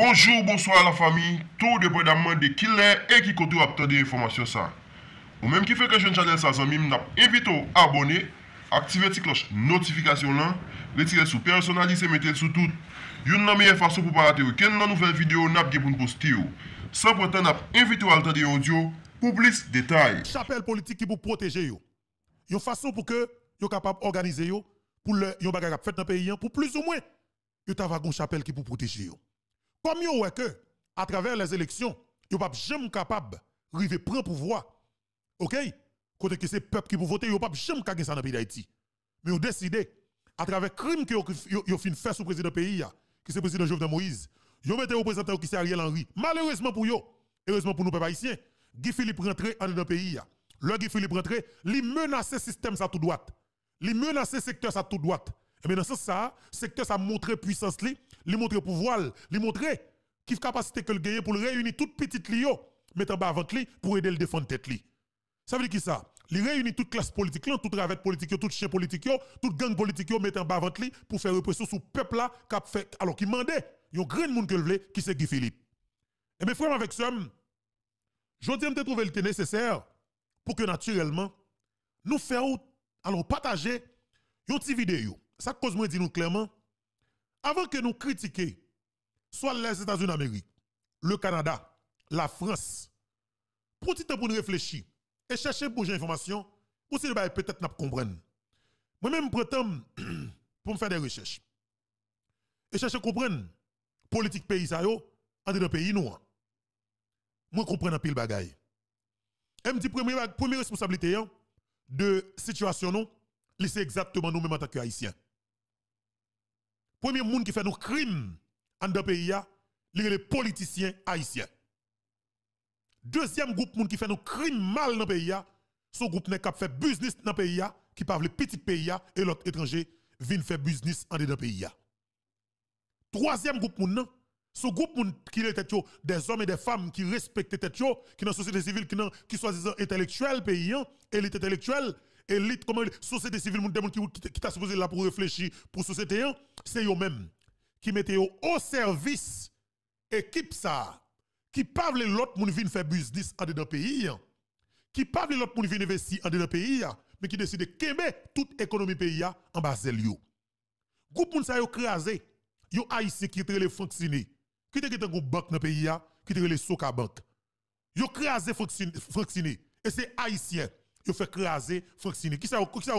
Bonjour, bonsoir la famille, tout dépendamment de qui l'est et qui compte obtenir des informations ça. Ou même qui fait que je channel ça, zami, m'nap invite à abonner, activer la cloche notification là, retirer sous personnaliser, mettre sous tout. Une la meilleure façon pour pas rater aucune nouvelle vidéo n'a pour poster. Sans pourtant n'a invité à entendre audio pour plus de détails. Chapelle politique qui pour protéger yo. Une façon pour que yo capable organiser yo pour le yon bagage fait dans le pays pour plus ou moins yo ta une chapelle qui pour protéger yo. Comme yo ouais que à travers les élections, yo pas jamais capable river prendre pouvoir. OK? Côté que c'est peuple qui pour voter, yo pas jamais gagner ça dans le pays d'Haïti. Mais yo décidé à travers crime que yo fin faire sous président pays qui c'est président Jovenel Moïse. Yo mette représentant qui c'est Ariel Henry. Malheureusement pour yo, heureusement pour nous peuple haïtien, Guy Philippe rentré dans le pays. Le Guy Philippe rentré, li menace le système ça tout droit. Li menace le secteur ça tout droit. Et bien dans ce ça, secteur ça montre puissance li montre pouvoir, li montre qui capacité que le gagner pour le réunir toute petite li yo, mettre en bas avant li pour aider le défendre tête li. Ça veut dire qui ça? Li réunit toute classe politique là, toute ravette politique, toute chien politique yo, toute gang politique yo mettre en bas avant li pour faire répression sur peuple là qui fait alors qui mandait yon grand monde que le vle qui c'est Guy Philippe. Et mes frères avec ça, je dis me trouver le temps nécessaire pour que naturellement nous fassions alors partager une petite vidéo. Ça cause moi dit nous clairement avant que nous critiquions soit les États-Unis d'Amérique, le Canada, la France, pour nous réfléchir et chercher pour des informations pour si peut-être nous comprendre. Moi-même prétends pour me faire des recherches et chercher à comprendre politique pays ça yo entre dans pays nous. Moi comprendre un pile bagaille. Et me dit première responsabilité de situation non, c'est exactement nous mêmes en tant qu'haïtiens. Premier monde qui fait nos crimes en dans pays les politiciens haïtiens. Deuxième groupe monde qui fait nos crimes mal dans pays ce groupe n'est qu'à faire business dans pays qui parle les petits pays et l'autre étranger viennent faire business en dans pays. Troisième groupe monde ce groupe qui est des hommes et des femmes qui respectent tête yo, qui dans société civile qui soi-disant intellectuel pays élite intellectuelle élite comment société civile qui t'a supposé là pour réfléchir pour société c'est eux même qui mettent au service équipe ça qui parle l'autre monde vient faire business en dedans pays qui parle l'autre monde vient investir en dedans pays mais qui décide de quémer toute économie pays en bas yo groupe moun ça yo crasé yo haïtien qui les fonctionner qui te une banque dans pays qui te les Soka banque yo crasé fonctionner et c'est haïtien yo fait craser fonctionner qui ça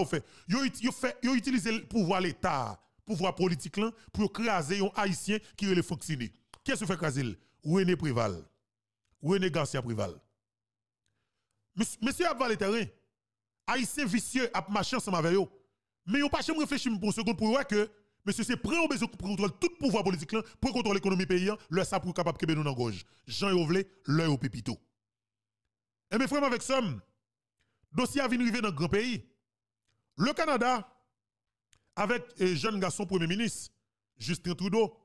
fait yo utiliser le pouvoir l'état pouvoir politique là pour craser un haïtien qui les fonctionner qu'est-ce que fait craser René Préval René Garcia Préval monsieur a le terrain haïtien vicieux a marché ensemble avec yo mais yo pas jamais réfléchir pour une seconde pour voir que monsieur c'est prêt au besoin pour contrôler tout pouvoir politique là pour contrôler l'économie pays le ça pour capable que nous dans gorge Jean Yovle l'œil au pépito et mes frères avec somme dossier a venu arriver dans le grand pays le Canada avec jeune garçon premier ministre Justin Trudeau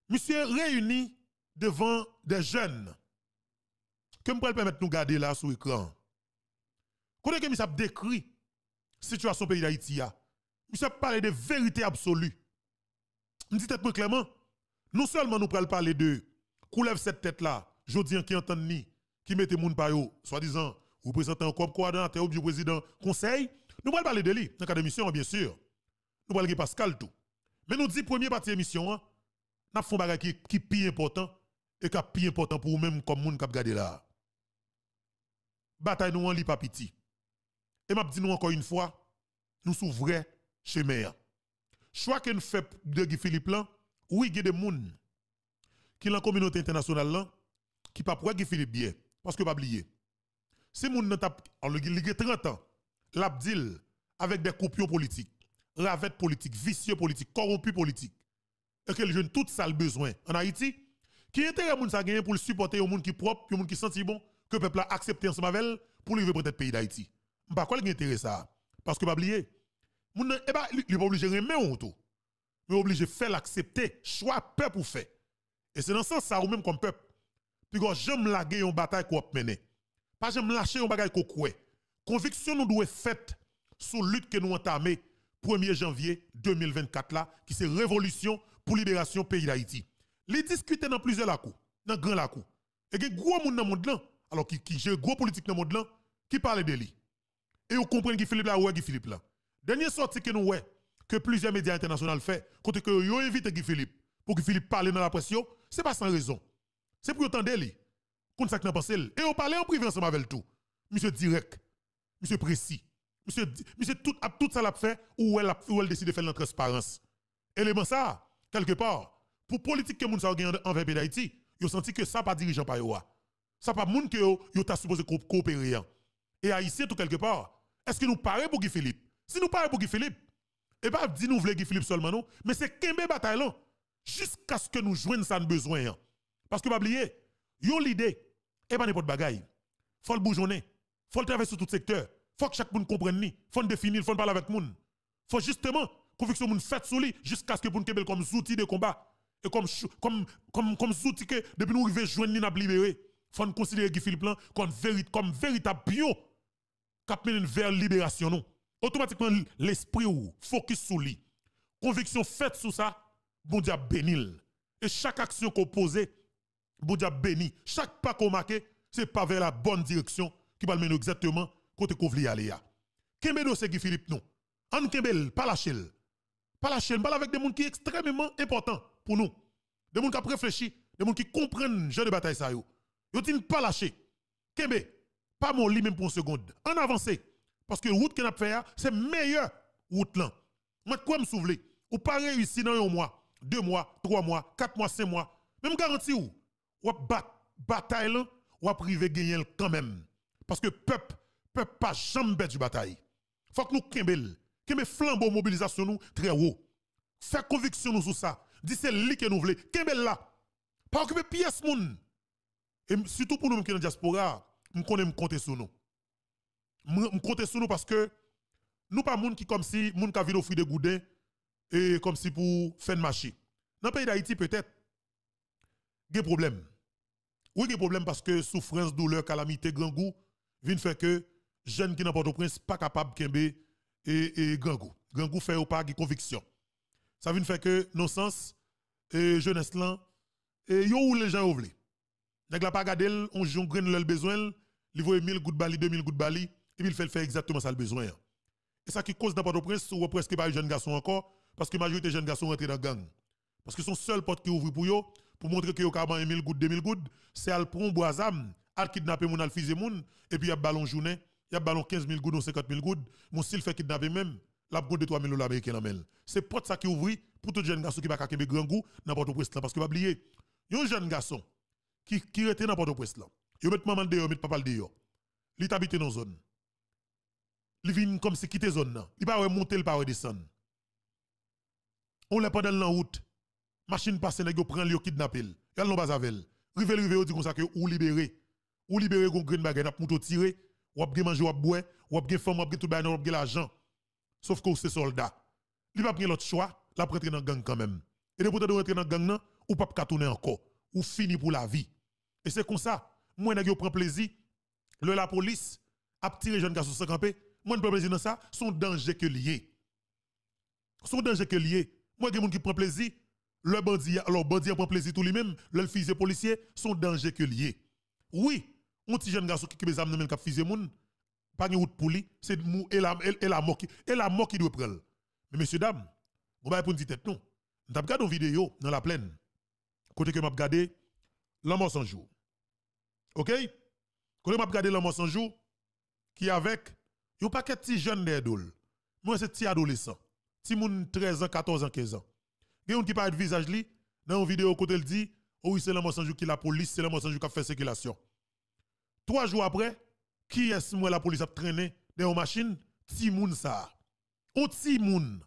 monsieur réuni devant des jeunes que me permettre nous garder là sur écran connaît que monsieur a décrit situation pays d'Haïti monsieur a parlé de vérité absolue me dit tête clairement non seulement nous pral parler de coulève cette tête là jodi qui entend ni qui mette moun pa yo soi-disant représentant comme coordonnateur ou bien président conseil nous pral parler de lui dans cadre émission bien sûr nous pral Pascal tout mais nous dit premier partie émission n'a font bagay qui plus important et qui plus important pour même comme moun k'ap gade là bataille nous en li pa piti et m'a dit nous encore une fois nous sou vrai chemin choix que nous fait de Guy Philippe là oui il y a des gens qui la communauté internationale là qui pas pour Guy Philippe bien parce que pas oublier si moun nan tap en le 30 ans l'abdil avec des coupions politiques ravette politique vicieux politique corrompu politique et que le jeune tout ça le besoin en Haïti qui intérêt moun ça gagner pour le supporter au monde qui propre au monde qui senti bon que peuple a accepté ensemble avec pour livrer peut-être pays d'Haïti pas quoi l'intérêt ça parce que pas oublier moun et ba il pas obligé remettre on tout mais obligé faire l'accepter choix peuple pour faire et c'est dans ce sens ça ou même comme peuple puis quand j'aime laguer une bataille qu'on mener pas j'aime lâcher un bagage qu'on croit conviction nous doit faite sous lutte que nous entamé 1er janvier 2024 là qui c'est révolution pour libération pays d'Haïti Li discuter dans plusieurs lacous, dans grand lacous. Et il y a gros monde dans le monde là, alors qui gère gros politique dans le monde là, qui parle de lui. Et vous comprenez Guy Philippe là, ouais Guy Philippe là. Dernière sortie que nous ouais, que plusieurs médias internationaux fait, côté que yo invité Guy Philippe pour que Philippe parle dans la presse, c'est pas sans raison. C'est pour entendre lui. Comme ça que n'a pensé. Et on parlait en privé ensemble avec tout. Monsieur direct, monsieur précis. Monsieur tout ça l'a fait ou elle décide de faire la transparence. Élément ça, quelque part, pour politique que moun sa gen envers pays d'Haïti, yo senti que ça pas dirigeant par yo. Ça pas moun que yo t'a supposé coopérer. Et haïtien tout quelque part, est-ce que nous parlons pour Guy Philippe? Si nous parlons pour Guy Philippe, et pas dire nous voulons Guy Philippe seulement non, mais c'est Kembe bataille là jusqu'à ce que nous joignons ça besoin. Parce que pas oublier, yo l'idée et pas n'importe bagaille. Faut le bourgeonner, faut le traverser tout secteur, faut que chaque monde comprenne ni, faut le définir, faut le parler avec monde. Faut justement conviction moun fait sous lui jusqu'à ce que pour Kembe comme outil de combat et comme outil que depuis nous arriver joindre ni n'a libéré. Faut nous considérer Guy Philippe comme véritable bio cap mène vers libération non. Automatiquement l'esprit ou focus sur lui. Conviction faite sur ça, bon Dieu bénil. Et chaque action qu'on pose, bon Dieu béni. Chaque pas qu'on marque, c'est pas vers la bonne direction qui va mener exactement côté qu'on veut aller. Kembe dossier Guy Philippe non. An Kembe pas lâcher. Pas lâcher, parle avec des gens qui sont extrêmement importants pour nous. Des gens qui réfléchissent, des gens qui comprennent le jeu de bataille ça yo. Yo tin pas lâcher. Kembe, pas mon lit même pour une seconde. En avancé. Parce que la route qu'on a fait, c'est meilleure route là. Moi, quoi me souvenir? Ou pas réussi dans un mois, 2 mois, 3 mois, 4 mois, 5 mois. Même garantie ou bataille là, ou privé gagner quand même. Parce que peuple pas jamais battre du bataille. Faut que nous Kembe flambeau mobilisation nous très haut. Faire conviction nous sur ça. Dis c'est lui que nous voulons. Kembe là. Pas occuper pièce moun. Et surtout pour nous qui dans la diaspora, nous connaissons compter sur nous. Nous compter sur nous parce que nous pas moun qui comme si moun ka vinn offrir des goudins et comme si pour faire de marché. Dans le pays d'Haïti peut-être des problèmes. Oui, des problèmes parce que souffrance, douleur, calamité, grand goût viennent faire que jeunes qui n'ont pas de prince pas capable kembe et grand goût. Grand goût fait ou pas de conviction. Ça vient faire que non sens et jeunesse là et yo ou les gens ou vle. Nèg la pas garder on joue grain le besoin, il voit 1000 gouttes bali, 2000 gouttes bali et puis il fait exactement ça le besoin. Et ça qui cause dans Port-au-Prince ou presque pas jeunes garçons encore parce que la majorité des jeunes garçons rentrent dans la gang. Parce que son seul porte qui ouvre pour eux pour montrer que yo ka 1000 gouttes, 2000 gouttes, c'est al prendre boisam, al kidnapper moun, al fiser moun et puis y a ballon journée, y a ballon 15 000 gouttes ou 50 000 gouttes, mon style fait kidnapper même, la goutte de 3 000 $ américains en mel. C'est porte ça qui ouvre pour tout jeune garçon qui va kembe grand goût dans Port-au-Prince parce que pas oublier, yon jeune garçon qui était dans Port-au-Prince là. Yo met maman dehors, met papa dehors. Li habite dans zone. Li vient comme si quitter zone là. Il pas monter, il pas descendre. On l'a pendant la route. Machine passe nèg yo prend li yo kidnapper. Yal non pas avec. Rive dit comme ça que ou libérer. Ou libérer gon green bagay n'a moto tirer, ou ap gen manger ou ap boire, ou ap gen femme, ou ap gen tout bagay, ou ap gen l'argent. Sauf que c'est soldat. Li pas gen l'autre choix, la rentrer dans gang quand même. Et de pourtant rentrer dans gang nan, ou pas ka tourner encore, ou fini pour la vie. Et c'est comme ça, moi nèg yo prend plaisir, la police a tiré jeune garçon sans camper, moi ne prend plaisir dans ça, son danger que lié. Son danger que lié. Moi gen moun qui prend plaisir, le bandit prend plaisir tout lui-même, le fils policier, son danger que lié. Oui, un petit jeune garçon qui bezam nan men k'ap fize moun, pas une route pour lui, c'est mou et la mort qui doit prendre. Mais messieurs dames, on va pour une tête non. N'a regardé une vidéo dans la plaine. Côté que m'a regardé l'homme sans jour. OK? Côté m'a regardé l'homme sans jour qui avec yo paquet petit jeune d'adol. Moi c'est petit adolescent. Petit moun 13 ans, 14 ans, 15 ans. Il y a un qui parle de visage li dans une vidéo côté il dit oh oui c'est l'homme sans jour qui la police, c'est l'homme sans jour qui a fait circulation. 3 jours après, qui est-ce que la police a traîné dans une machine? Ti moun ça. Un ti moun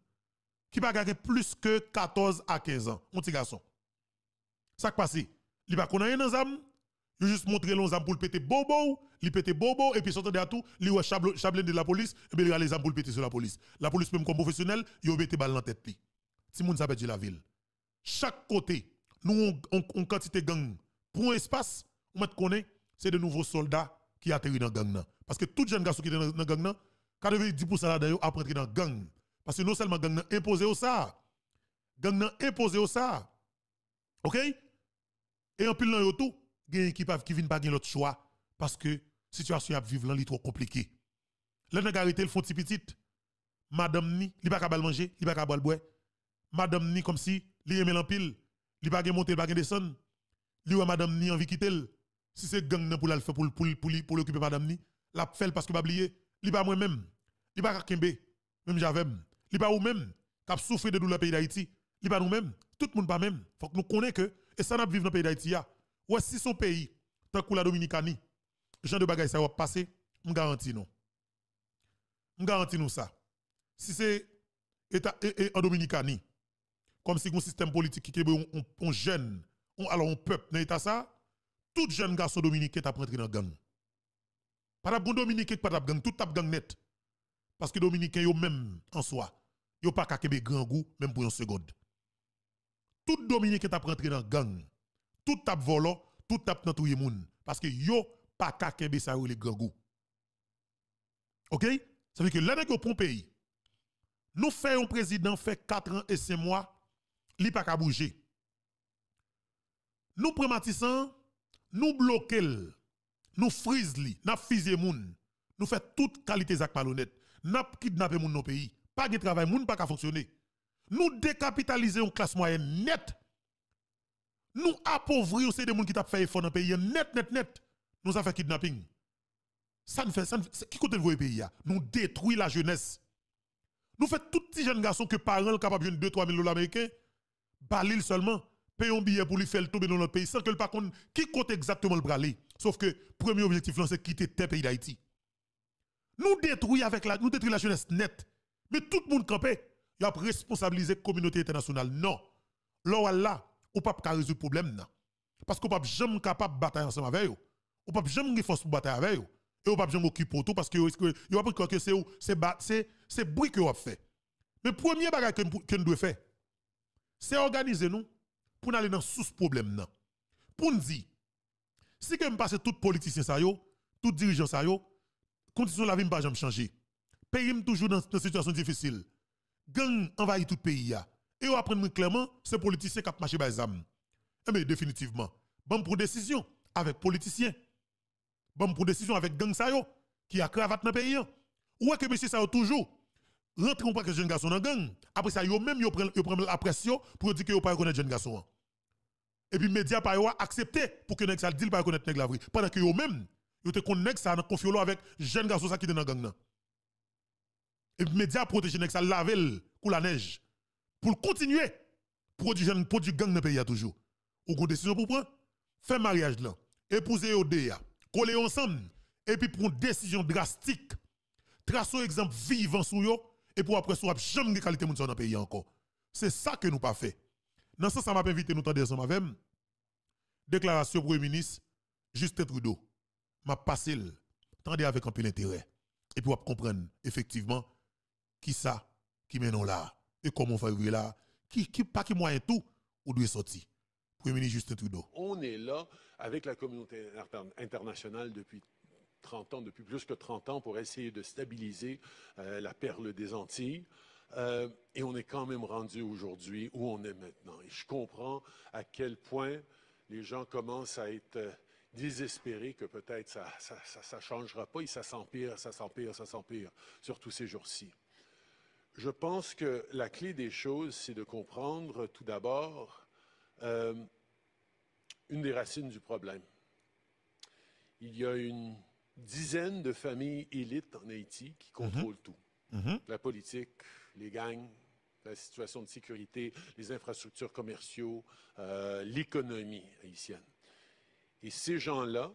qui va gagner plus que 14 à 15 ans. Un petit garçon. Ça qui passe. Il va connaître dans zam, il juste montrer l'on zam pour le péter bobo, il péter bobo et puis sortir de tout, il va chablin de la police et bien il a les zam pour le péter sur la police. La police même comme professionnel, il a pété balle dans la tête li. Ti moun ça pète la ville. Chaque côté, nous on quantité gang pour un espace, on met connaît c'est de nouveaux soldats qui atterrissent dans gang nan. Parce que tout jeune garçon qui est dans gang nan, 90% là-dedans a rentré dans gang. Parce que non seulement gang nan imposé au ça, gang nan imposé au ça. OK? Et en pile dans yo tout, gen qui vient pas gen l'autre choix parce que situation à vivre là li trop compliqué. Les nèg arrêté le font petit petit. Madame ni, li pas capable manger, li pas capable boire. Madame ni comme si li aimé l'empile, li pas gen monter, li pas gen descendre. Li ou madame ni envie quitter. Si c'est gang nan pour la faire pour l'occuper madame ni, la fait parce que pas oublier, li pas moi même. Li pas kembe, même j'avais. Li pas ou même qui souffre de douleur pays d'Haïti. Li pas nous même, tout le monde pas même. Faut que nous connaissions que et ça n'a vivre dans le pays d'Haïti ya. Ouais si son pays tant que la Dominicanie, genre de bagay ça va passer, me garantis non. Me garantis nous ça. Si c'est état en Dominicanie, comme si un système politique qui est on jeune, alors on peuple dans l'état ça, tout jeune garçon dominicain t'a rentré dans gang. Pas de dominicain pas de gang, tout tap gang net. Parce que dominicain yo même en soi, yo pas kakebe grand goût même pour une seconde. Tout dominicain t'a rentré dans gang. Tout tap volant, tout tap dans tout le monde parce que yo pas kakebe ça ou les grand goût. OK? Ça veut dire que là nèg pour pays. Nous faisons un président fait 4 ans et 5 mois, il pas qu'à bouger. Nous prématissons, nous bloquons, nous frise li, nous fusillons moun, nous faisons toute qualité d'acte malhonnête, nous kidnappons moun dans pays, pas de travail, moun pas qu'à fonctionner. Nous décapitalisons une classe moyenne net. Nous appauvrir c'est des moun qui t'a fait effort dans le pays net. Nous avons fait kidnapping. Ça ne fait qui côté le pays nous détruit la jeunesse. Nous faisons tout petit jeune garçon que parents capable de 2-3 000 dollars américains, balil seulement, paye un billet pour lui faire tomber dans notre pays sans que le par contre qui compte exactement le bralé. Sauf que premier objectif c'est quitter tes pays d'Haïti. Nous détruisons la jeunesse nette. Mais tout le monde campé, il a responsabilisé la communauté internationale. Non. Là, on ne peut pas résoudre le problème. Parce qu'on ne peut pas jamais capable de batailler ensemble avec eux. On ne peut pas jamais avoir force pour batailler avec eux. Et on ne peut pas jamais occuper tout parce que il va pas que c'est bruit que on fait. Mais premier bagage que nous devons faire, c'est organiser nous pour aller dans sous ce problème. Pour nous dire, si que me passe tout politicien ça yo, tout dirigeant ça yo, condition la vie pas jamais changer. Pays toujours dans une situation difficile. Gang envahit tout pays ya. Et on apprend clairement, c'est politicien qui a marché par les âmes. Mais définitivement, bon pour décision avec politiciens. Bon pour décision avec gang ça yo qui a cravate dans le pays. Ou est que monsieur ça yo toujours rentre on pas que jeune garçon dans gang. Après ça yo même yo prend la pression pour dire que yo pas reconnaître jeune garçon. Et puis médias pas yo accepter pour que nèg ça dit pas reconnaître nèg la vrai. Pendant que yo même yo te connaît ça dans confiolo avec jeune garçon ça qui est dans gang nan. Et puis médias protéger nèg ça laver pour la neige. Pour continuer produire gang dans le pays toujours. Ou une décision pour prendre, faire mariage là, épouser yo ya, coller ensemble et puis prendre une décision drastique. Tracer un exemple vivant sur yo et pour après soit jamais de qualité moun dans le pays encore. C'est ça que nous pas fait. Dans ça m'a invité nous tendre ensemble avec déclaration premier ministre Justin Trudeau. M'a passé tendez avec un peu d'intérêt et pour comprendre effectivement qui ça qui mène là et comment faire là qui pas qui moyen tout ou doit sortir. Premier ministre Justin Trudeau. On est là avec la communauté internationale depuis 30 ans, depuis plus que 30 ans, pour essayer de stabiliser la perle des Antilles. Et on est quand même rendu aujourd'hui où on est maintenant. Et je comprends à quel point les gens commencent à être désespérés que peut-être ça changera pas et ça s'empire, surtout ces jours-ci. Je pense que la clé des choses, c'est de comprendre tout d'abord une des racines du problème. Il y a une dizaine de familles élites en Haïti qui contrôlent tout. La politique, les gangs, la situation de sécurité, les infrastructures commerciaux, l'économie haïtienne. Et ces gens-là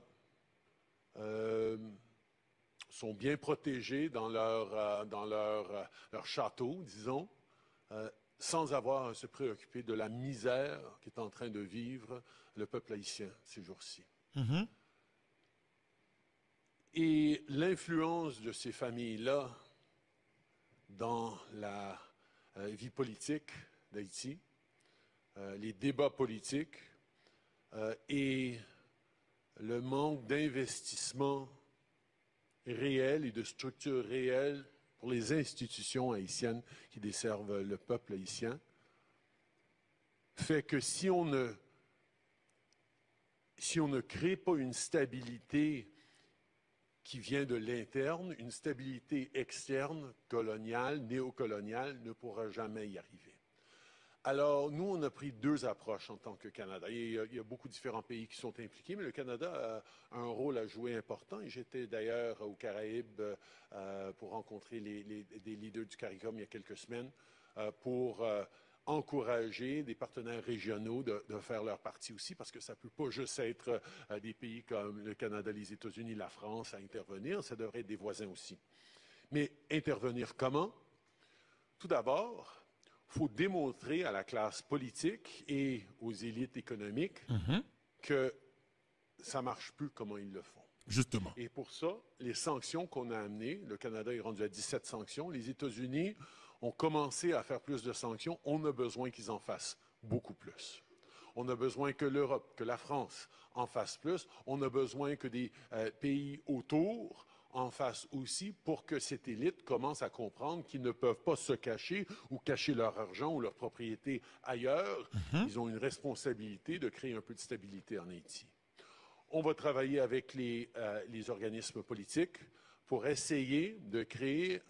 sont bien protégés dans leur château, disons, sans avoir à se préoccuper de la misère qu'est en train de vivre le peuple haïtien ces jours-ci. Et l'influence de ces familles-là dans la vie politique d'Haïti, les débats politiques et le manque d'investissement réel et de structures réelles pour les institutions haïtiennes qui desservent le peuple haïtien, fait que si on ne si on ne crée pas une stabilité qui vient de l'interne, une stabilité externe, coloniale, néocoloniale, ne pourra jamais y arriver. Alors, nous, on a pris deux approches en tant que Canada. Il y a beaucoup de différents pays qui sont impliqués, mais le Canada a un rôle à jouer important. Et j'étais d'ailleurs aux Caraïbes pour rencontrer des leaders du CARICOM il y a quelques semaines pour encourager des partenaires régionaux de faire leur partie aussi, parce que ça ne peut pas juste être des pays comme le Canada, les États-Unis, la France à intervenir, ça devrait être des voisins aussi. Mais intervenir comment? Tout d'abord, il faut démontrer à la classe politique et aux élites économiques que ça ne marche plus comme ils le font. Justement. Et pour ça, les sanctions qu'on a amenées, le Canada est rendu à 17 sanctions, les États-Unis ont commencé à faire plus de sanctions, on a besoin qu'ils en fassent beaucoup plus. On a besoin que l'Europe, que la France en fassent plus. On a besoin que des pays autour en fassent aussi pour que cette élite commence à comprendre qu'ils ne peuvent pas se cacher ou cacher leur argent ou leur propriété ailleurs. Ils ont une responsabilité de créer un peu de stabilité en Haïti. On va travailler avec les organismes politiques pour essayer de créer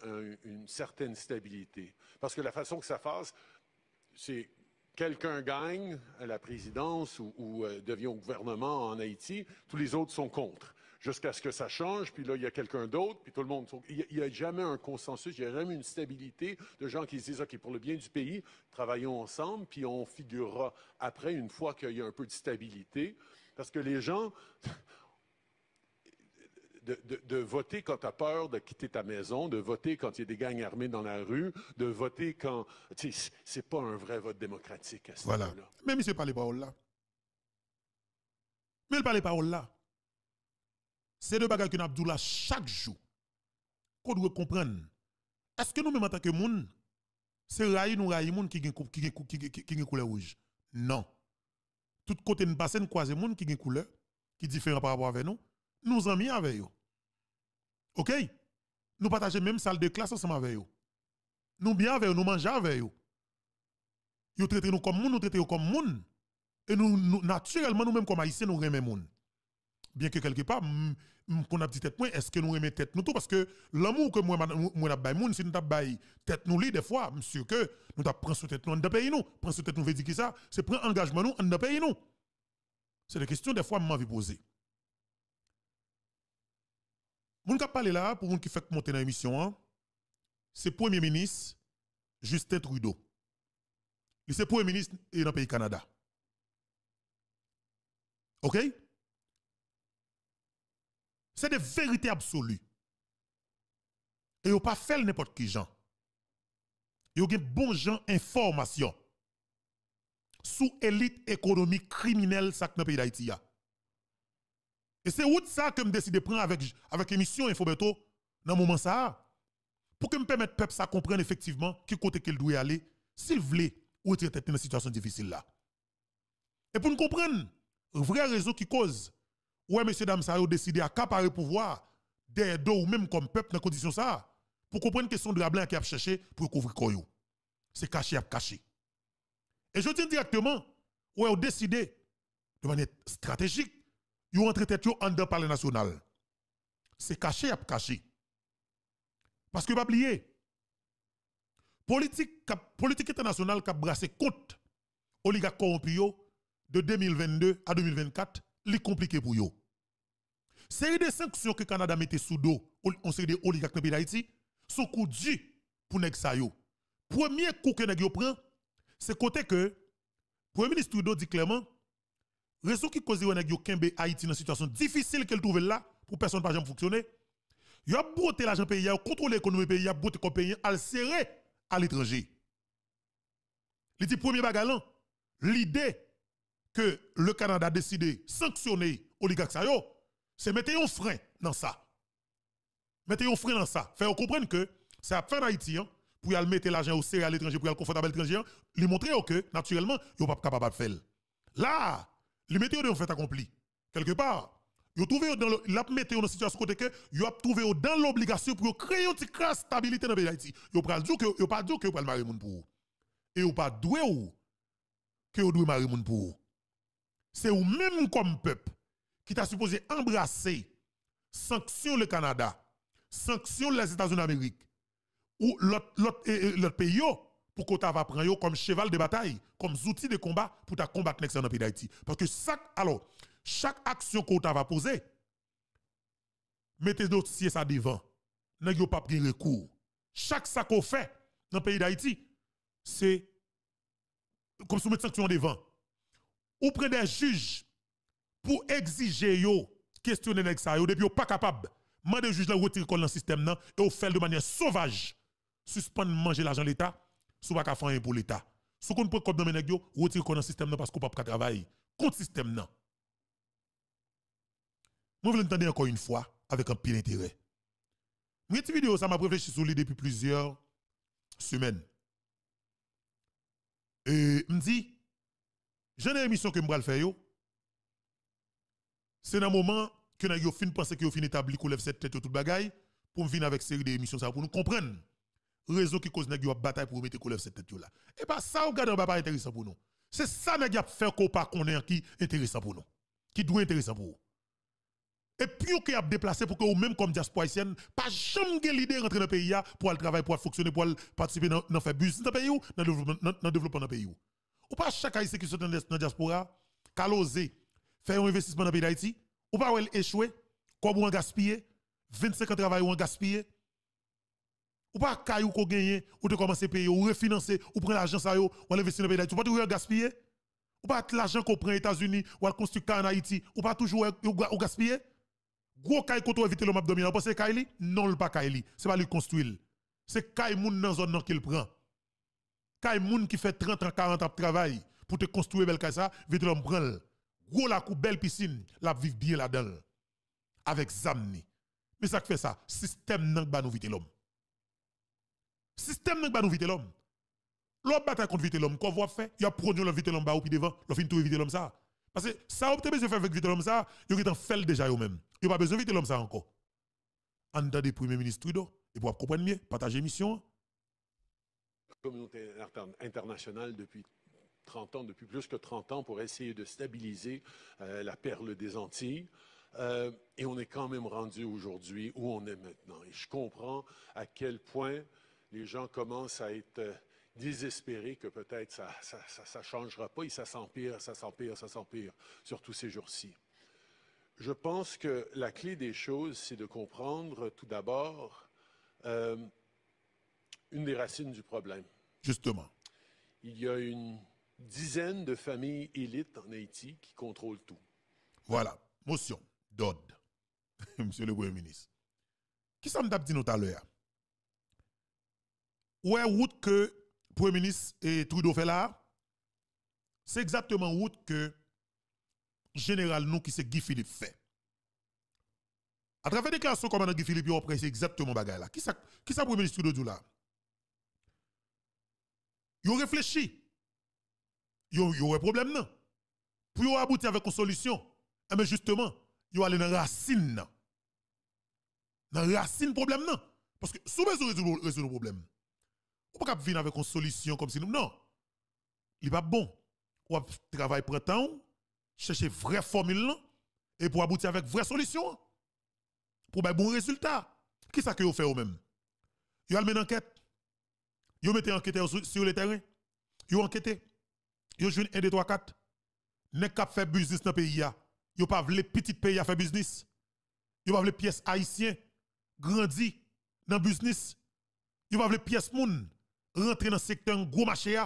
une certaine stabilité. Parce que la façon que ça fasse, c'est quelqu'un gagne à la présidence ou devient au gouvernement en Haïti, tous les autres sont contre. Jusqu'à ce que ça change, puis là, il y a quelqu'un d'autre, puis tout le monde... Il n'y a jamais un consensus, il n'y a jamais une stabilité de gens qui se disent « OK, pour le bien du pays, travaillons ensemble, puis on figurera après, une fois qu'il y a un peu de stabilité. » Parce que les gens... De voter quand tu as peur de quitter ta maison, de voter quand il y a des gangs armés dans la rue, de voter quand... C'est pas un vrai vote démocratique à ce voilà. niveau-là. Mais monsieur pas les paroles là. Mais il parle les paroles là. C'est deux bagages que nous avons là chaque jour. Qu'on doit comprendre. Est-ce que nous-mêmes en tant que monde, c'est raï nous raï monde qui a couleur rouge? Non. Tout côté nous passe nous croiser monde qui a couleur qui est différent par rapport avec nous. Nous amis avec eux. OK? Nous partageons même salle de classe ensemble avec eux. Nous bien avec eux, nous mangeons avec eux. Ils traitent nous comme monde, nous traitons comme monde. Et nous naturellement, nous-mêmes comme haïtiens, nous aimons monde. Bien que quelque part, qu'on a dit tête point, est-ce que nous aimons tête nous tout? Parce que l'amour que moi n'a monde, si nous avons tête nous li, des fois, monsieur, que nous prenons sur tête nous en pays nous. Prendre sur tête nous veut dire qui ça? C'est prendre engagement nous en pays nous. C'est des questions des fois, m'envie poser. Moun qui parle là, pour moun qui fait monter dans l'émission, c'est Premier ministre Justin Trudeau. Il c'est Premier ministre dans le pays Canada. OK? C'est des vérités absolues. Et vous pas fait n'importe qui gens. Vous avez bon gens information sous élite économique criminelle ça dans le pays d'Haïti. Et c'est où ça que je décide de prendre avec l'émission Infobeto dans le moment ça. Pour que me permette peuple ça comprendre effectivement qui côté qu'il doit aller s'il veut ou être dans une situation difficile là. Et pour nous comprendre vrai raison qui cause ouais messieurs dames ça a décidé à accaparer pouvoir des dos ou même comme peuple dans condition ça pour comprendre question de la blanc qui a cherché pour couvrir koyo. C'est caché à caché. Et je dis directement ouais on décidé de manière stratégique ils ont entré tête en dedans parler national. C'est caché à caché. Parce que pas oublier politique internationale qui a brassé contre oligarques corrompus de 2022 à 2024, c'est compliqué pour eux. Série de sanctions que le Canada mettait sous dos, on série de oligarques dans le pays d'Haïti, sont coup durs pour nèg sa yo. Premier coup que nèg yo prend, c'est côté que Premier ministre Trudeau dit clairement raison qui cause nèg yo kembe Haïti dans une situation difficile qu'elle trouve là pour personne pas jamais fonctionner. Yo a boté l'argent pays, yo contrôler l'économie pays, yo a boté comme pays al serré à l'étranger. Il dit premier bagalan, l'idée que le Canada a décidé de sanctionner oligarques sa yo, c'est mettre un frein dans ça. Mettez un frein dans ça. Faire comprendre que c'est à faire en Haïti pour y mettre l'argent au serré à l'étranger pour y confortable à l'étranger, lui montrer que naturellement, yo pas capable de faire. Là, les météo de fait accompli. Quelque part, ils ont trouvé dans la météo dans une situation côté que ils ont trouvé dans l'obligation pour créer une petite stabilité dans le pays d'Haïti. Ils pas dit que ils pas dit que ils pas marier moun pour. Et ils pas doué ou que ils doivent marier moun pour. C'est ou même comme peuple qui t'a supposé embrasser sanction le Canada, sanction les États-Unis d'Amérique, ou l'autre pays, pour qu'on va prendre comme cheval de bataille, comme outil de combat pour ta combattre dans le pays d'Haïti. Parce que chaque action qu'on va poser, mettez le dossier ça devant. N'a pas de recours. Chaque ça qu'on fait dans le pays d'Haïti, c'est comme si on met sanction devant. Ou prenez des juges pour exiger yo, questionner nèg ça yo, depuis yo pas capable. Mandez juge là retirer dans le système nan et ou faire de manière sauvage. Suspendre manger l'argent de l'État, sous pas faire rien pour l'État. Sous qu'on peut comme dans nèg yo, retirer dans le système nan parce qu'on pas travailler contre système nan. Moi je l'entendre encore une fois avec un pile intérêt. Cette vidéo ça m'a réfléchi sur lui depuis plusieurs semaines. Et me dit j'ai une émission que m'bral faire yo. C'est dans moment que n'a yo fin penser que yo fin établi qu'on lève cette tête toute bagaille pour me venir avec série d'émissions ça pour nous comprendre raison qui cause n'a yo bataille pour mettre qu'on lève cette tête là. Et pas ça on garde pas intéressant pour nous. C'est ça n'a yo faire qu'on pas connaître qui intéressant pour nous. Qui doit intéressant pour nous. Et puis, vous avez déplacé pour que vous, même comme diaspora haïtienne, pas jamais l'idée de rentrer dans le pays pour aller travailler, pour aller fonctionner, pour aller participer dans faire business dans le pays, dans le développement dans le pays. Ou pas chaque haïtien qui sont dans la diaspora, qui a osé faire un investissement dans le pays d'Haïti, ou pas échouer, comme on gaspiller, 25 ans de travail ou on gaspiller. Ou pas caillou qu'on gagne, ou de commencer à payer, ou refinancer, ou prendre l'argent ça ou investir dans le pays d'Haïti, ou pas toujours gaspiller. Ou pas l'argent qu'on prend aux États-Unis, ou construire en Haïti, ou pas toujours gaspiller. Gros kay koto éviter l'homme abdominal parce que Kaili non le pas Kaili c'est pas lui construire c'est Kay moun dans zone qu'il prend Kay moun qui fait 30 ans 40 ans de travail pour te construire belle kay ça vite l'homme prend gros la coupe belle piscine la vivre bien là-dedans avec zamni mais ça qui fait ça système nan ba nous vite l'homme système nan ba nous vite l'homme l'homme bataille contre vite l'homme qu'on va faire il a produit le vite l'homme ba ou puis devant le fin tout éviter l'homme ça parce que ça obtient besoin faire avec vite l'homme ça yo qui fait déjà yo même il n'y a pas besoin d'inviter l'homme ça encore. En tant que Premier ministre Trudeau, et pour comprendre mieux, partager mission. La communauté internationale depuis 30 ans, depuis plus que 30 ans, pour essayer de stabiliser la perle des Antilles. Et on est quand même rendu aujourd'hui où on est maintenant. Et je comprends à quel point les gens commencent à être désespérés que peut-être ça ne changera pas et ça s'empire, surtout ces jours-ci. Je pense que la clé des choses, c'est de comprendre tout d'abord une des racines du problème. Justement. Il y a une dizaine de familles élites en Haïti qui contrôlent tout. Voilà. Motion d'ordre. Monsieur le Premier ministre. Qui ça m'a dit tout à l'heure? Ouais, route que le Premier ministre et Trudeau fait là, c'est exactement route que général nous qui c'est Guy Philippe fait. À travers des déclarations comme Guy Philippe, on c'est exactement bagaille là. Qui ça Premier ministre Trudeau là? Yo réfléchi. Yo un problème non. Pour aboutir avec une solution, mais justement, yo aller dans racine nan. Dans racine problème non. Parce que sous besoin résoudre le problème. On pas venir avec une solution comme si nous non. Il pas bon. On travaille prend temps, chercher vraie formule et pour aboutir avec vraie solution. Pour un bon résultat. Qui ça que vous faites vous-même? Vous avez une enquête. Vous mettez enquêteur sur le terrain. Vous enquêtez. Vous jouez 1, 2, 3, 4. N'est qu'à faire business dans le pays. Vous pas les petits pays à faire business. Vous pas les pièces haïtiennes grandir dans le business. Vous pas les pièces moun rentrer dans le secteur gros marché.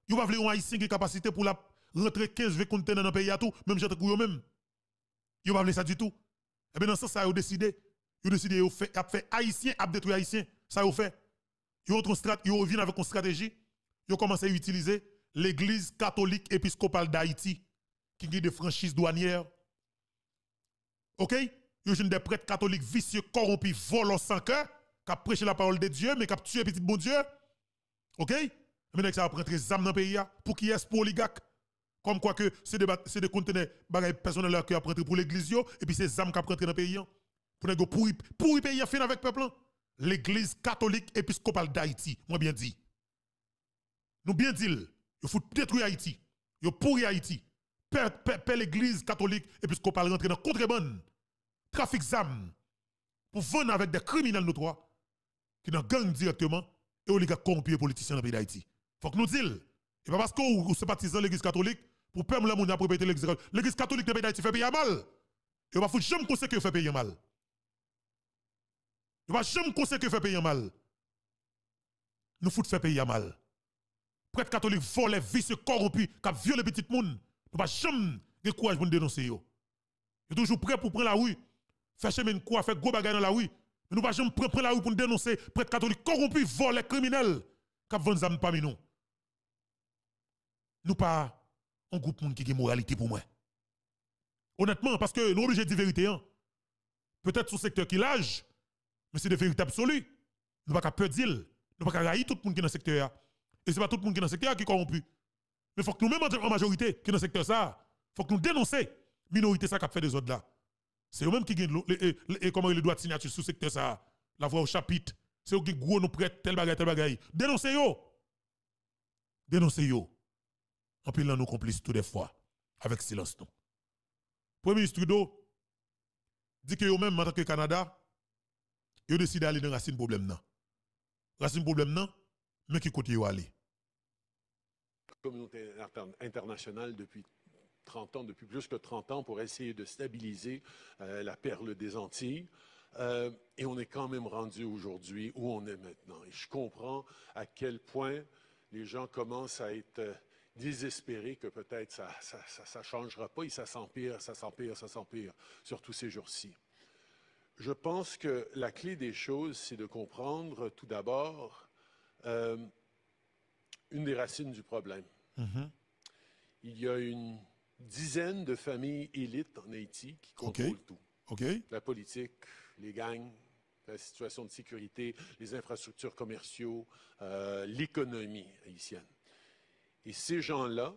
Vous pas les haïtiens qui ont capacité pour la rentrer 15-20 conteneurs dans le pays à tout. Même j'ai vous même. Vous pas ça du tout. Et bien dans ce sens, ça vous décidé de faire haïtien, à détruire haïtien. Ça vous fait. Vous revenez avec une stratégie. Vous commencez à utiliser l'église catholique épiscopale d'Haïti, qui a des franchises douanières. OK? Vous avez des prêtres catholiques vicieux, corrompus, volants sans cœur, qui ont prêché la parole de Dieu, mais qui ont tué petit bon Dieu. OK? Maintenant, ça va prendre des âmes dans le pays pour qui est pour oligarque. Comme quoi que c'est des conteneurs personnels qui ont prêté pour l'église, et puis c'est âmes qui ont prêté dans le pays. Pour y payer fin avec le peuple. L'église catholique épiscopale d'Haïti, moi bien dit. Nous bien dit, il faut détruire Haïti. Il faut pourrir Haïti. paix l'église catholique et puis qu'on parle rentrer dans contrebande, trafic d'armes, pour vendre avec des criminels notoires qui dans gang directement et oligarques corrompus et politiciens dans le pays d'Haïti. Faut que nous disions, et pas parce que vous sympathisez l'église catholique, pour permettre le monde à propriété l'église catholique. L'église catholique dans le pays d'Haïti fait payer mal. Et on va jamais conseiller que fait payer mal. On va jamais conseiller que fait payer mal. Nous fout faire payer mal. Prêtre catholique volent, vicieux, corrompus, qui violent les petits monde. Nous va jamais avoir courage pour nous dénoncer. Nous sommes toujours prêts pour prendre la rue, faire chemin une quoi, faire gros bagages dans la rue. Mais nous va jamais prendre la rue pour nous dénoncer prêtre catholique corrompus, volent, criminels, qui vendent des armes parmi nous. Nous pas un groupe monde qui a moralité pour moi. Honnêtement, parce que nous sommes obligés de dire la vérité. Hein. Peut-être sur le secteur qui l'âge, mais c'est de vérité absolue. Nous ne pouvons pas dire, nous ne pouvons pas railler tout le monde qui est dans le secteur. Et ce n'est pas tout le monde qui est dans le secteur qui est corrompu. Mais il faut que nous, même en majorité, qui est dans le secteur, il faut que nous dénoncions la minorité qui a fait des autres là. C'est eux-mêmes qui gagnent comment les droits de signature sous le secteur, ça, la voix au chapitre. C'est eux qui gros nous prêtent tel bagaille. Dénoncez-yo. Dénoncez-yo. En plus, là, nous complices tout des fois, avec silence. Non. Premier ministre Trudeau dit que eux-mêmes, en tant que Canada, ils ont décidé d'aller dans racine problème. Racine problème, mais qui côté ils aller. La communauté internationale depuis 30 ans, depuis plus que 30 ans, pour essayer de stabiliser la perle des Antilles. Et on est quand même rendu aujourd'hui où on est maintenant. Et je comprends à quel point les gens commencent à être désespérés que peut-être ça changera pas et ça s'empire, surtout ces jours-ci. Je pense que la clé des choses, c'est de comprendre tout d'abord une des racines du problème. Il y a une dizaine de familles élites en Haïti qui contrôlent tout. La politique, les gangs, la situation de sécurité, les infrastructures commerciales, l'économie haïtienne. Et ces gens-là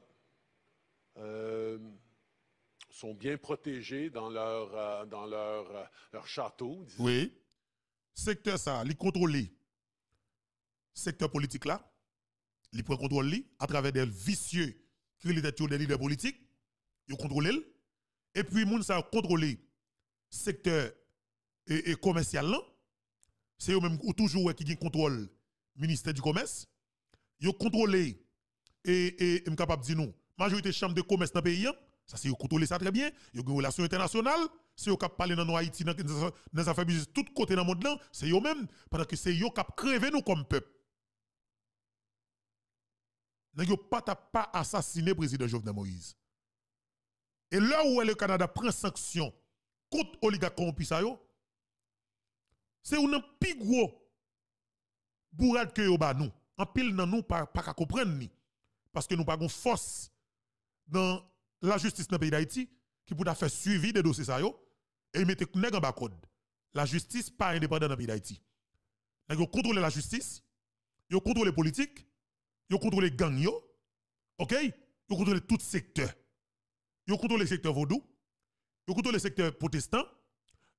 sont bien protégés dans leur château. Disons. Oui. Secteur ça, il contrôle. Secteur politique là, il prend contrôle à travers des vicieux qui sont des leaders politiques, ils contrôlent. Et puis, moun ça contrôler secteur et commercial là, c'est eux même toujours qui contrôle ministère du commerce. Ils contrôlent et je capable de dire nous, majorité chambre de commerce dans le pays, ça c'est contrôler ça très bien, ils ont une relation internationale, c'est eux qui parlent dans Haïti dans les affaires business tout côté dans le monde là, c'est eux même parce que c'est eux qui crevé nous comme peuple. Ils n'ont pas assassiné le président Jovenel Moïse. Et là où le Canada prend sanction contre l'oligarque corrompu, c'est un plus gros bourrade que nous. En pile, nous pas comprendre ni. Parce que nous n'avons pas de force dans la justice dans le pays d'Haïti qui peut faire suivi des dossiers et mettre nèg en bas code. La justice pas indépendante dans le pays d'Haïti. Ils contrôlent la justice, ils contrôlent les politiques, ils contrôlent les gangs, OK? Ils contrôlent tout secteur. Ils contrôlent le secteur vaudou, ils contrôlent le secteur protestant,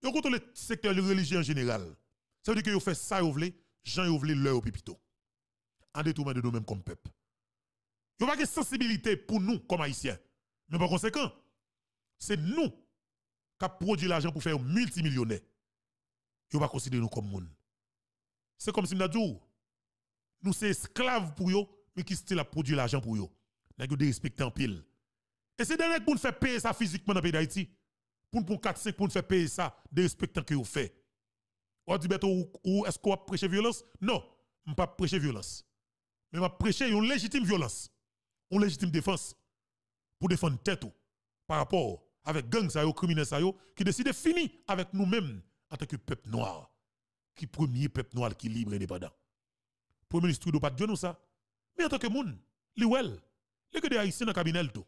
ils contrôlent le secteur religieux en général. Ça veut dire que vous faites ça, vous voulez, Jean vous voulez leur pipito. En détournant de nous-mêmes comme peuple. Vous n'avez pas de sensibilité pour nous comme Haïtiens. Mais par conséquent, c'est nous qui avons produit l'argent pour faire multimillionnaires. Vous ne pas considérer nous comme monde. C'est comme si nous avons dit, nous sommes esclaves pour eux, mais qui style a produit l'argent pour eux. Nous avons respecté en pile. Et c'est derrière pour nous faire payer ça physiquement dans le pays d'Haïti. Pour nous 4-5 pour nous faire payer ça, de respectant que vous faites. On dit, ou est-ce qu'on va prêcher violence? Non, je ne pas prêcher violence. Mais je vais prêcher une légitime violence, une légitime défense pour défendre tête par rapport avec gang ça yo, criminel ça yo, qui décide de finir avec nous-mêmes en tant que peuple noir, qui premier peuple noir qui est libre et indépendant. Premier ministre Trudeau pas de nous ça. Mais en tant que monde, li wel, les que des haïtiens dans cabinet tout.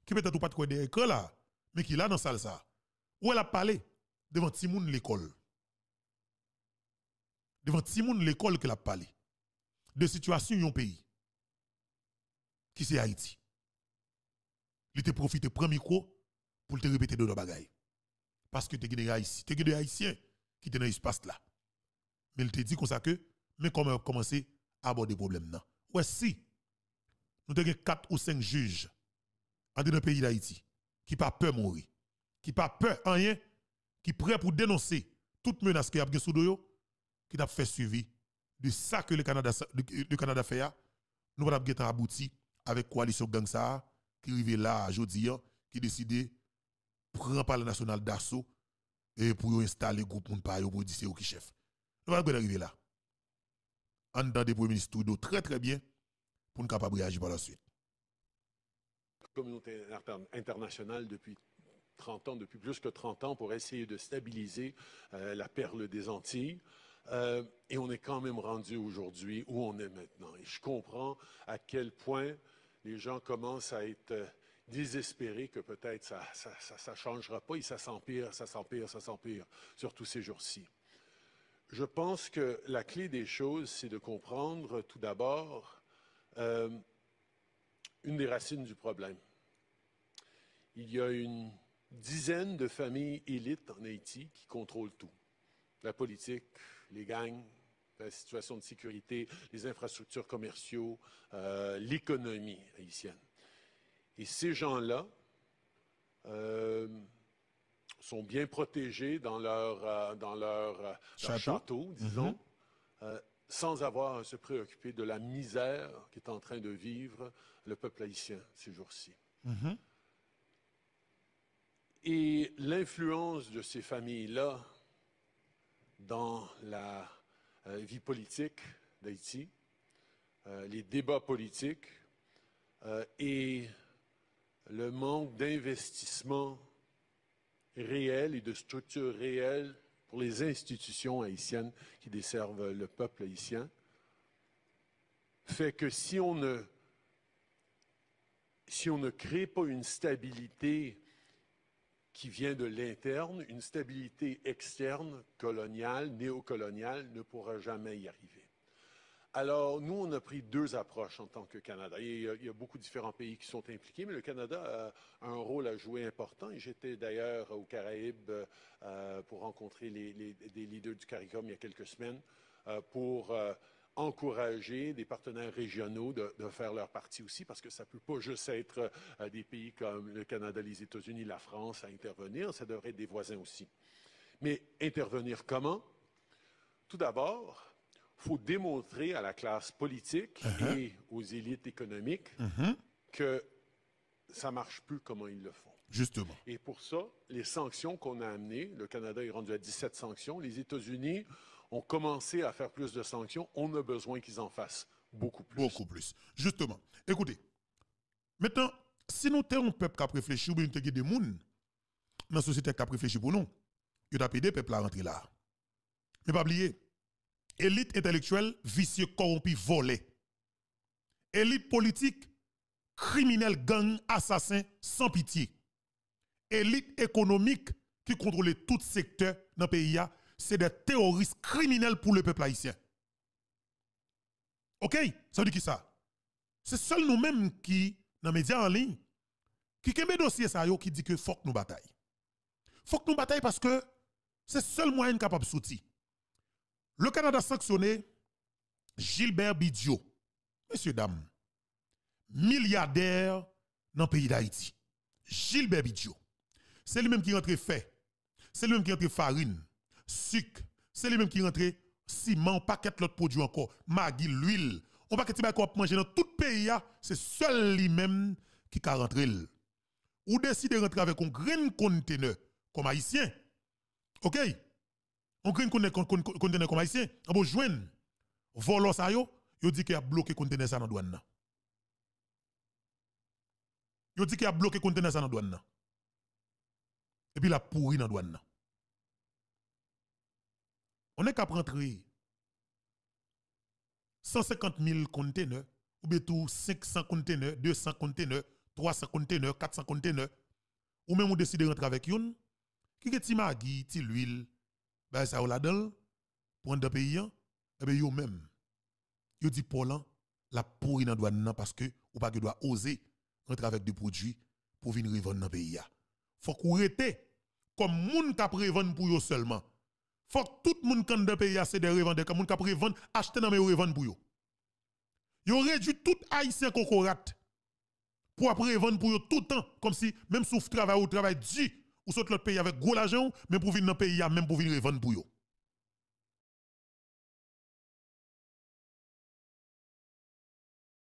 Qui peut-être pas de quoi des école là, mais qui là dans salle ça. Où elle a parlé devant Timoun l'école. Devant Timoun l'école qu'elle a parlé. De situation dans pays qui c'est Haïti. Il te profite premier micro pour te répéter d'autres bagailles. Parce que tu es des Haïtiens qui sont dans l'espace là. Mais il te dit comme ça que, mais comment commencer à aborder le problème là. Ouais, si nous avons 4 ou 5 juges dans le pays d'Haïti, qui pas peur de mourir, qui pas peur de rien, qui prêt pour dénoncer toute menace qui a bien sous yo, qui a fait suivi de ça que le Canada fait, nous avons abouti avec coalition gang ça qui arrive là aujourd'hui, qui décide prendre par le national d'assaut et pour installer groupe moun pa yo pour dire c'est qui chef. Nous allons arriver là. En dedans des premiers ministres très très bien pour nous capable réagir par la suite. La communauté internationale depuis 30 ans, depuis plus que 30 ans, pour essayer de stabiliser la perle des Antilles. Et on est quand même rendu aujourd'hui où on est maintenant. Et je comprends à quel point les gens commencent à être désespérés que peut-être ça changera pas et ça s'empire, surtout ces jours-ci. Je pense que la clé des choses, c'est de comprendre tout d'abord une des racines du problème. Il y a une dizaine de familles élites en Haïti qui contrôlent tout. La politique, les gangs, la situation de sécurité, les infrastructures commerciaux, l'économie haïtienne. Et ces gens-là sont bien protégés dans leur château, disons, sans avoir à se préoccuper de la misère qu'est en train de vivre le peuple haïtien ces jours-ci. Et l'influence de ces familles-là dans la vie politique d'Haïti, les débats politiques et le manque d'investissement réel et de structures réelles pour les institutions haïtiennes qui desservent le peuple haïtien, fait que si on ne crée pas une stabilité qui vient de l'interne, une stabilité externe, coloniale, néocoloniale, ne pourra jamais y arriver. Alors, nous, on a pris deux approches en tant que Canada. Il y a beaucoup de différents pays qui sont impliqués, mais le Canada a un rôle à jouer important. Et j'étais d'ailleurs aux Caraïbes pour rencontrer des leaders du CARICOM il y a quelques semaines pour encourager des partenaires régionaux de faire leur partie aussi, parce que ça ne peut pas juste être des pays comme le Canada, les États-Unis, la France à intervenir, ça devrait être des voisins aussi. Mais intervenir comment? Tout d'abord, il faut démontrer à la classe politique et aux élites économiques que ça ne marche plus comme ils le font. Justement. Et pour ça, les sanctions qu'on a amenées, le Canada est rendu à 17 sanctions, les États-Unis ont commencé à faire plus de sanctions, on a besoin qu'ils en fassent beaucoup plus. Beaucoup plus. Justement. Écoutez, maintenant, si nous sommes un peuple qui a réfléchi, ou bien nous avons des gens dans la société qui a réfléchi pour nous, il a des peuples à rentrer là. Mais pas oublier, élite intellectuelle, vicieux, corrompu, volé. Élite politique, criminel, gang, assassin, sans pitié. Élite économique qui contrôle tout secteur dans le pays, c'est des terroristes criminels pour le peuple haïtien. OK? Ça veut dire qui ça? C'est seul nous-mêmes qui, dans les médias en ligne, qui ont un dossier ça, qui dit que faut que nous bataillons. Faut que nous bataillons parce que c'est le seul moyen capable de sortir. Le Canada a sanctionné Gilbert Bidjo, messieurs, dames, milliardaire dans le pays d'Haïti. Gilbert Bidjo. C'est lui-même qui rentre fait. C'est lui-même qui rentre farine, sucre. C'est lui-même qui rentre ciment, paquet l'autre produit encore, maggi, l'huile. On paquet de quoi manger dans tout le pays, c'est seul lui-même qui a rentré. Ou décide de rentrer avec un grand conteneur comme haïtien. OK? On crée un conteneur comme haïtien, on va joindre volant ça yo dit qu'il a bloqué conteneur ça dans douane. Yo dit qu'il a bloqué conteneur ça dans douane. Et puis il a pourri dans douane. On est capable de rentrer 150 000 conteneurs ou bien tout 500 conteneurs, 200 conteneurs, 300 conteneurs, 400 conteneurs ou même on décide de rentrer avec une qui est ti maggi, ti l'huile ben ça ou là-dedans, pour un pays, et bien yo même, yo dit Poland, la pourri dans douane parce que ou pas que doit oser rentrer avec des produits pour venir revendre dans le pays. Faut qu'on rete comme moun ka revendre pour yo seulement. Faut que tout moun kan dans pays c'est des revendeurs comme moun ka revendre acheter dans mais revendre pour yo. Yo réduit tout haïtien kokorat pour après revendre pour eux tout le temps, comme si même si vous travaillez dur, ou saute l'autre pays avec gros l'argent, mais pour venir dans le pays, même pour venir revendre pour eux.